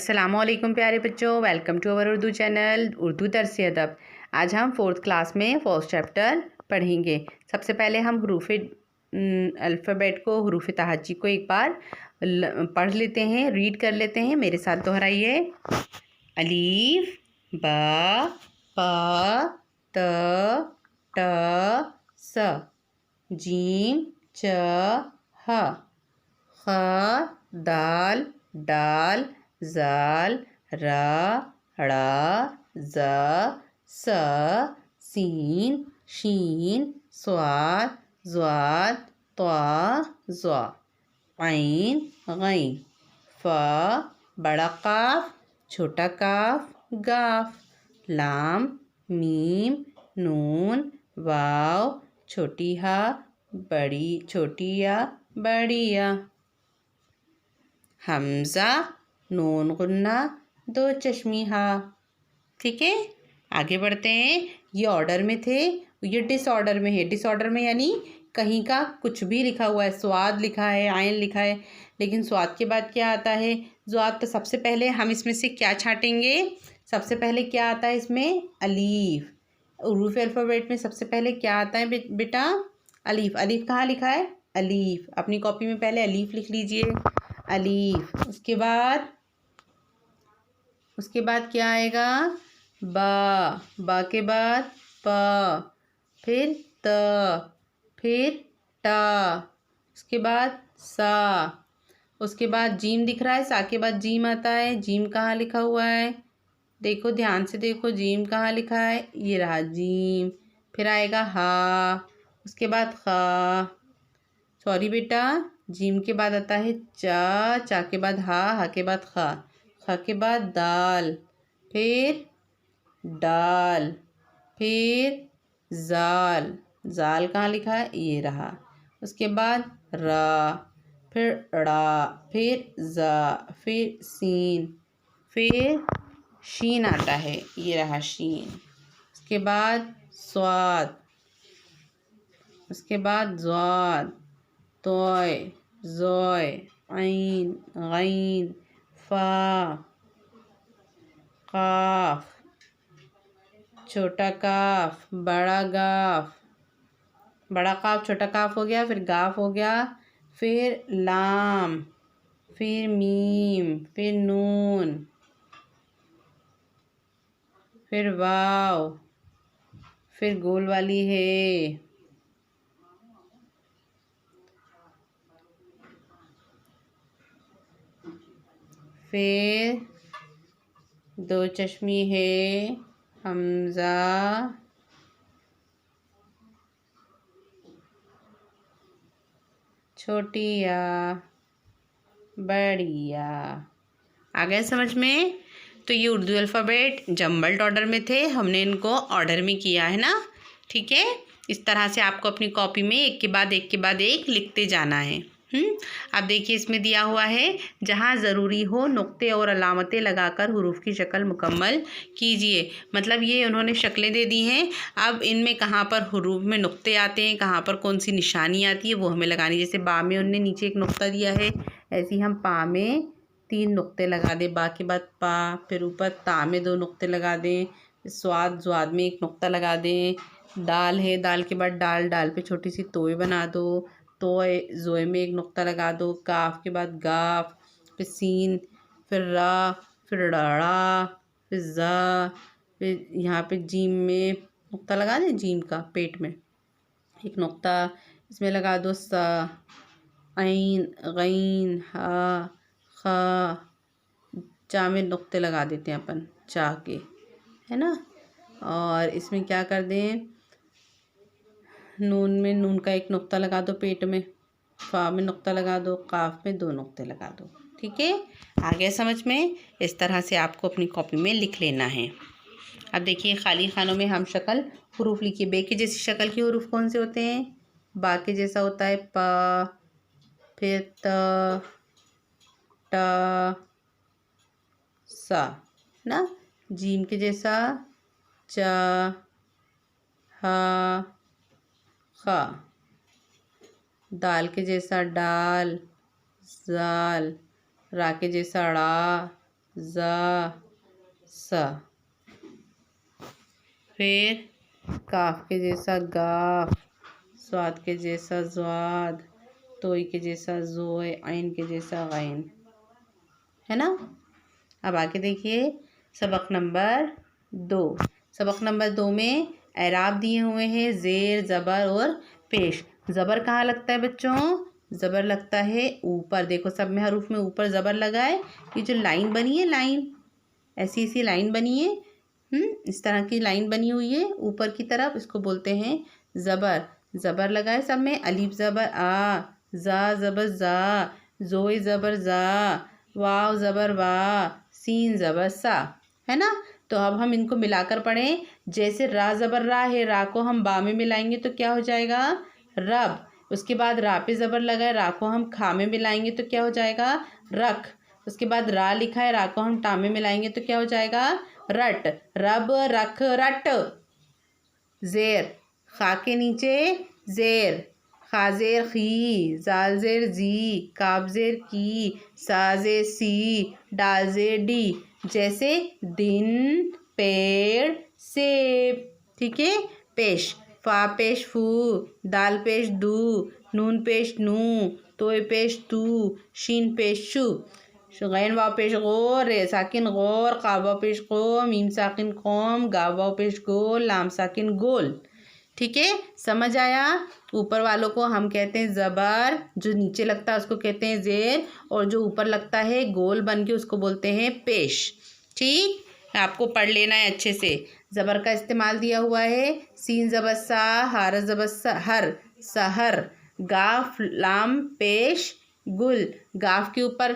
अस्सलामुअलैकुम प्यारे बच्चों, welcome to our Urdu channel Urdu Dars Adab. आज हम 4th क्लास में फर्स्ट चैप्टर पढ़ेंगे। सबसे पहले हम अल्फ़ाबेट को हुरूफ तहज्जी को एक बार पढ़ लेते हैं, रीड कर लेते हैं। मेरे साथ दोहराइए। अलीफ, बा, पा, त, ट, स, जीम, च, ह, ख, दाल, डाल, जाल, रा, ड़ा, ज़, स, सीन, शीन, स्वाद, ज़्वाद, त्वा, ज़्वा, ऐन, गैन, फ, बड़ा काफ, छोटा काफ, गाफ, लाम, मीम, नून, वाव, छोटी हा, बड़ी छोटी या बड़ी या, हमज़ा, नून गुन्ना, दो चश्मी हा। ठीक है, आगे बढ़ते हैं। ये ऑर्डर में थे, ये डिसऑर्डर में है। डिसऑर्डर में यानी कहीं का कुछ भी लिखा हुआ है। स्वाद लिखा है, आयन लिखा है, लेकिन स्वाद के बाद क्या आता है? ज़्वाद। तो सबसे पहले हम इसमें से क्या छाँटेंगे? सबसे पहले क्या आता है इसमें? अलीफ। हुरूफ अल्फ़ाबेट में सबसे पहले क्या आता है बेटा? अलीफ। अलीफ कहाँ लिखा है? अलीफ। अपनी कॉपी में पहले अलीफ लिख लीजिए, अलीफ। उसके बाद क्या आएगा? बा। बा के बाद प, फिर त, फिर टा, उसके बाद सा, उसके बाद जीम दिख रहा है। सा के बाद जीम आता है। जीम कहाँ लिखा हुआ है? देखो, ध्यान से देखो, जीम कहाँ लिखा है? ये रहा जीम। फिर आएगा हा, उसके बाद खा। सॉरी बेटा, जीम के बाद आता है चा, चा के बाद हा के बाद खा, खा के बाद दाल, फिर डाल, फिर जाल। जाल कहाँ लिखा है? ये रहा। उसके बाद रा, फिर ड़ा, फिर जा, फिर सीन, फिर शीन आता है। ये रहा शीन। उसके बाद स्वाद, उसके बाद ज़्वाद, तोय, ज़ोय, ऐन, गैन, फा, काफ, छोटा काफ, बड़ा गाफ, बड़ा काफ छोटा काफ हो गया, फिर गाफ हो गया, फिर लाम, फिर मीम, फिर नून, फिर वाव, फिर गोल वाली है, फिर दो चश्मी है, हमज़ा, छोटी या, बड़ी या। आ गया समझ में? तो ये उर्दू अल्फ़ाबेट जम्बल्ड ऑर्डर में थे, हमने इनको ऑर्डर में किया है ना। ठीक है, इस तरह से आपको अपनी कॉपी में एक के बाद एक लिखते जाना है। अब देखिए, इसमें दिया हुआ है, जहाँ ज़रूरी हो नुक्ते और अलामतें लगाकर हुरूफ की शक्ल मुकम्मल कीजिए। मतलब ये उन्होंने शक्लें दे दी हैं। अब इनमें कहाँ पर हुरूफ में नुक्ते आते हैं, कहाँ पर कौन सी निशानी आती है, वो हमें लगानी। जैसे बा में उनने नीचे एक नुक्ता दिया है, ऐसे ही हम पा में 3 नुक्ते लगा दें। बा के बाद पा, फिर ऊपर ता में 2 नुक्ते लगा दें। स्वाद, ज़्वाद में 1 नुक्ता लगा दें। दाल है, दाल के बाद डाल, डाल पे छोटी सी तोय बना दो। तोय, ज़ोय में 1 नुक्ता लगा दो। काफ के बाद गाफ, फिर सीन, फिर रा, फिर ड़ा, फिर ज़ा, फिर यहाँ पे जीम में नुक्ता लगा दें। जीम का पेट में 1 नुक्ता इसमें लगा दो। सा, ऐन, गैन, हा, खा, चा में नुक्ते लगा देते हैं अपन, चा के, है ना। और इसमें क्या कर दें? नून में नून का 1 नुक्ता लगा दो पेट में। फा में नुक्ता लगा दो, काफ में 2 नुक्ते लगा दो। ठीक है, आ गया समझ में? इस तरह से आपको अपनी कॉपी में लिख लेना है। अब देखिए, खाली खानों में हम शक्ल हुरूफ लिखिए। बे के जैसी शक्ल के हुरूफ कौन से होते हैं? बा के जैसा होता है पा, फिर त, टा, सा ना। जीम के जैसा चा, हा, खा। दाल के जैसा डाल, जाल। रा के जैसा ड़ा, जा सा। फिर काफ के जैसा गाफ, स्वाद के जैसा ज्वाद, तोई के जैसा जोए, आइन के जैसा गैन, है ना। अब आगे देखिए सबक नंबर 2। सबक नंबर 2 में एराब दिए हुए हैं ज़ेर, ज़बर और पेश। ज़बर कहाँ लगता है बच्चों? ज़बर लगता है ऊपर। देखो सब में हरूफ में ऊपर ज़बर लगा है। ये जो लाइन बनी है, लाइन ऐसी ऐसी लाइन बनी है, इस तरह की लाइन बनी हुई है ऊपर की तरफ, इसको बोलते हैं ज़बर। ज़बर लगा है सब में। अलीफ ज़बर आ, जा ज़बर जा, जोए ज़बर जा, वाव ज़बर वा, सीन ज़बर सा, है ना। तो अब हम इनको मिलाकर पढ़ें। जैसे रा ज़बर रा है, रा को हम बा में मिलाएंगे तो क्या हो जाएगा? रब। उसके बाद रा पे ज़बर लगा है, रा को हम खा में मिलाएंगे तो क्या हो जाएगा? रख। उसके बाद रा लिखा है, रा को हम टा में मिलाएंगे तो क्या हो जाएगा? रट। रब, रख, रट। ज़ेर, खा के नीचे ज़ेर, खाजेर खी, जालजेर जी, काबजेर की, साजेर सी, डालजेर डी। जैसे दिन, पेड़, सेब, ठीक है। पेश, फा पेश फू, दाल पेश दू, नून पेश नू, तोय पेश तू, शीन पेश शू, गैन वाव पेश गो, रे साकिन गौर, काफ वाव पेश को, मीम साकिन कौम, गाव वाव पेश गोल, लाम साकिन गोल। ठीक है, समझ आया। ऊपर वालों को हम कहते हैं ज़बर, जो नीचे लगता है उसको कहते हैं ज़ेर, और जो ऊपर लगता है गोल बन के उसको बोलते हैं पेश। ठीक, आपको पढ़ लेना है अच्छे से। ज़बर का इस्तेमाल दिया हुआ है। सीन ज़बर सा, हार ज़बर हर, सहर, गाफ लाम पेश गुल। गाफ के ऊपर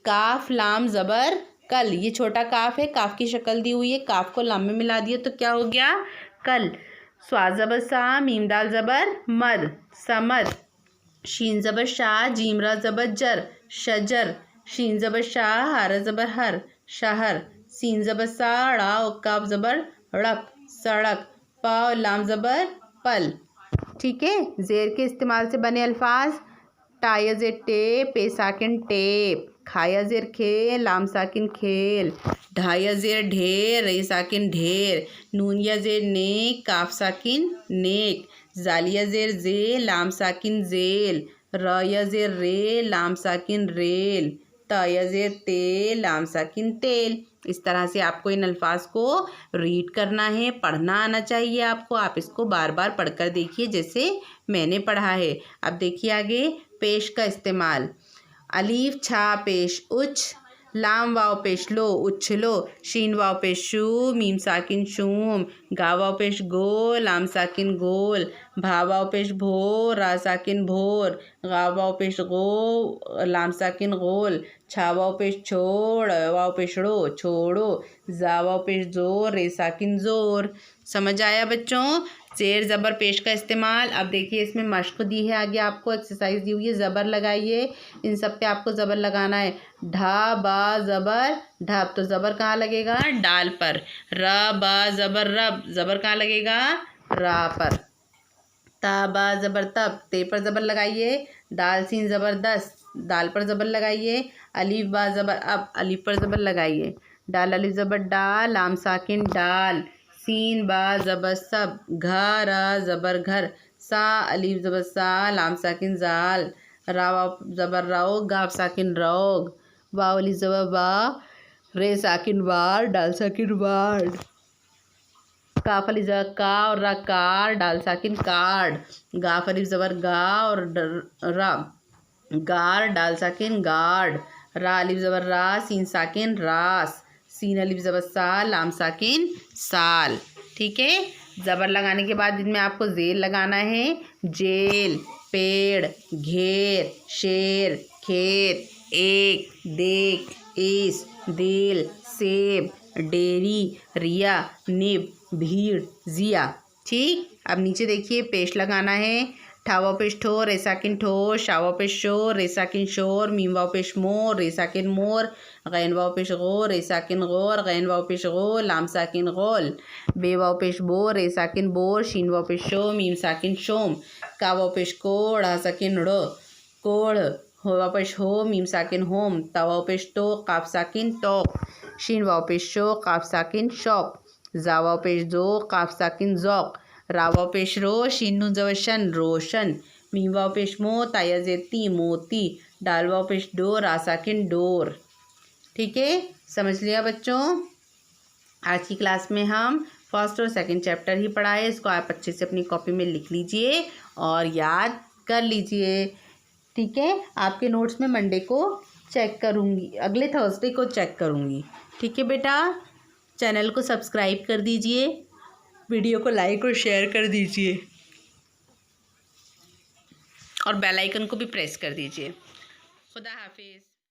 काफ लाम ज़बर कल, ये छोटा काफ है, काफ की शक्ल दी हुई है, काफ को लाम में मिला दिया तो क्या हो गया? कल। स्वाद ज़बर सा, मीम दाल ज़बर मद, समद। शीन ज़बर शाह, जीम रा ज़बर जर, शजर। शीन ज़बर शाह, हारा ज़बर हर, शहर। सीन ज़बर सा, ड़ा और काफ ज़बर ड़क, सड़क। पा और लाम ज़बर पल। ठीक है। ज़ेर के इस्तेमाल से बने अल्फाज। टाया ज़ेर टे, पे साकिन टेप, खाया ज़ेर खे, लाम साकिन खेल, ढाया ज़ेर ढेर, रे साकिन ढेर, नूनिया ज़ेर नेक, काफ साकिन नेक, जालिया ज़ेर जे, लाम साकिन जेल, राया ज़ेर रे, लाम साकिन रेल, ताया ज़ेर ते, लाम साकिन तेल। इस तरह से आपको इन अल्फाज को रीड करना है, पढ़ना आना चाहिए आपको। आप इसको बार बार पढ़कर देखिए जैसे मैंने पढ़ा है। अब देखिए आगे पेश का इस्तेमाल। अलीफ छा पेश उच, लाम वाव पेश लो उछलो, शीन वाव पेश शू, मीम साकिन शूम, गा वाव पेश गो, लाम साकिन गोल, भा वाव पेश भो, रा साकिन भोर, गा वाव पेश गो, लाम साकिन गोल, छा वाव पेश छोड़, वाव पेशड़ो छोड़ो, जा वाव पेश जोर, रे साकिन जोर। समझ आया बच्चों? ज़ेर ज़बर पेश का इस्तेमाल। अब देखिए इसमें मश्क दी है, आगे आपको एक्सरसाइज दी हुई है। ज़बर लगाइए, इन सब पे आपको ज़बर लगाना है। ढा बा ज़बर ढब, तो ज़बर कहाँ लगेगा? डाल पर। र बा ज़बर रब, ज़बर कहाँ लगेगा? रा पर। ता बा ज़बर तब, ते पर ज़बर लगाइए। दाल सीन ज़बर दस, दाल पर ज़बर लगाइए। अलीफ बा ज़बर अब, अलीफ पर ज़बर लगाइए। डाल अलीफ ज़बर डाल, लाम साकिन डाल, सीन बा ज़बर सब, घा रा ज़बर घर, सा अलीफ ज़बर सा, लाम साकिन जाल, रा वाव ज़बर राओ, गाफ साकिन रोग, वाव अलीफ ज़बर बा, रे साकिन वार, डाल साकिन वार, काफ अलीफ ज़बर का और रा कार, डाल साकिन कार्ड, गाफ अलीफ ज़बर गा और रा गार, डाल साकिन गार्ड, रा अलीफ ज़बर रा, सीन साकिन रास, सीन अलीफ ज़बर सा, लाम साकिन साल। ठीक है। ज़बर लगाने के बाद इनमें आपको ज़ेल लगाना है। जेल, पेड़, घेर, शेर, खेत, एक, देख, इस, दिल, सेब, डेरी, रिया, निब, भीड़, जिया। ठीक। अब नीचे देखिए पेश लगाना है। ठावा पेश ठो, रे साकिन ठो, शावा पेश शोर, रे साकिन शोर, मीम वाव पेश मोर, रे साकिन मोर, गैन वाव पेश गो, रे साकिन गौर, गैन वाव पेश गो, लाम साकिन गोल, बे वाव पेश बो, रे साकिन बोर, शीन वाव पेश शो, मीम साकिन शोम, का वाव पेश को, ढ़ा साकिन ढ़ो, कोढ़, हो वाव पेश हो, मीम साकिन होम, ता वाव पेश तो, काफ साकिन टॉक, शीन वाव पेश शो, काफ साकिन शॉक, जा वाव पेश दो, काफ साकिन जौक, रा वाव पेश रो, शीन नून जवशन रोशन, मीम वाव पेश मो, ताया जेती मोती, डाल वाव पेश डो, रा साकिन डोर। ठीक है, समझ लिया बच्चों। आज की क्लास में हम फर्स्ट और सेकंड चैप्टर ही पढ़ाए। इसको आप अच्छे से अपनी कॉपी में लिख लीजिए और याद कर लीजिए। ठीक है, आपके नोट्स में मंडे को चेक करूँगी, अगले थर्सडे को चेक करूँगी। ठीक है बेटा, चैनल को सब्सक्राइब कर दीजिए, वीडियो को लाइक और शेयर कर दीजिए और बेल आइकन को भी प्रेस कर दीजिए। खुदा हाफिज़।